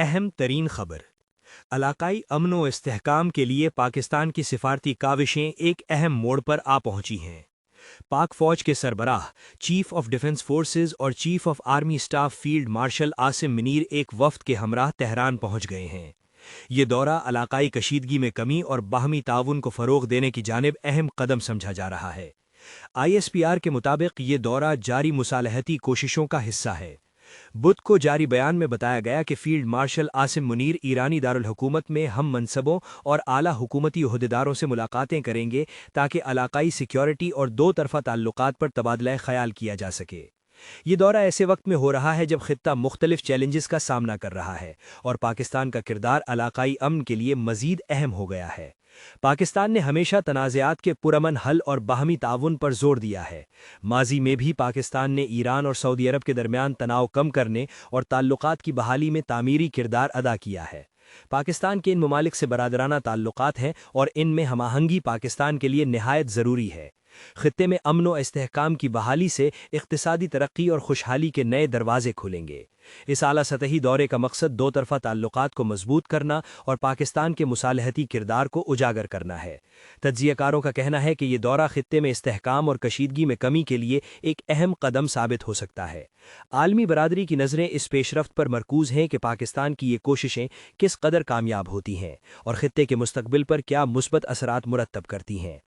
اہم ترین خبر: علاقائی امن و استحکام کے لیے پاکستان کی سفارتی کاوشیں ایک اہم موڑ پر آ پہنچی ہیں۔ پاک فوج کے سربراہ، چیف آف ڈیفنس فورسز اور chief of army staff field marshal Asim Munir ایک وفد کے ہمراہ تہران پہنچ گئے ہیں۔ یہ دورہ علاقائی کشیدگی میں کمی اور باہمی تعاون کو فروغ دینے کی جانب اہم قدم سمجھا جا رہا ہے۔ ISPR کے مطابق یہ دورہ جاری مصالحتی کوششوں کا حصہ ہے۔ بدھ کو جاری بیان میں بتایا گیا کہ فیلڈ مارشل عاصم منیر ایرانی دارالحکومت میں ہم منصبوں اور اعلیٰ حکومتی عہدیداروں سے ملاقاتیں کریں گے تاکہ علاقائی سیکیورٹی اور دو طرفہ تعلقات پر تبادلہ خیال کیا جا سکے۔ یہ دورہ ایسے وقت میں ہو رہا ہے جب خطہ مختلف چیلنجز کا سامنا کر رہا ہے اور پاکستان کا کردار علاقائی امن کے لیے مزید اہم ہو گیا ہے۔ پاکستان نے ہمیشہ تنازعات کے پرامن حل اور باہمی تعاون پر زور دیا ہے۔ ماضی میں بھی پاکستان نے ایران اور سعودی عرب کے درمیان تناؤ کم کرنے اور تعلقات کی بحالی میں تعمیری کردار ادا کیا ہے۔ پاکستان کے ان ممالک سے برادرانہ تعلقات ہیں اور ان میں ہم آہنگی پاکستان کے لیے نہایت ضروری ہے۔ خطے میں امن و استحکام کی بحالی سے اقتصادی ترقی اور خوشحالی کے نئے دروازے کھلیں گے۔ اس اعلیٰ سطحی دورے کا مقصد دو طرفہ تعلقات کو مضبوط کرنا اور پاکستان کے مصالحتی کردار کو اجاگر کرنا ہے۔ تجزیہ کاروں کا کہنا ہے کہ یہ دورہ خطے میں استحکام اور کشیدگی میں کمی کے لیے ایک اہم قدم ثابت ہو سکتا ہے۔ عالمی برادری کی نظریں اس پیش رفت پر مرکوز ہیں کہ پاکستان کی یہ کوششیں کس قدر کامیاب ہوتی ہیں اور خطے کے مستقبل پر کیا مثبت اثرات مرتب کرتی ہیں۔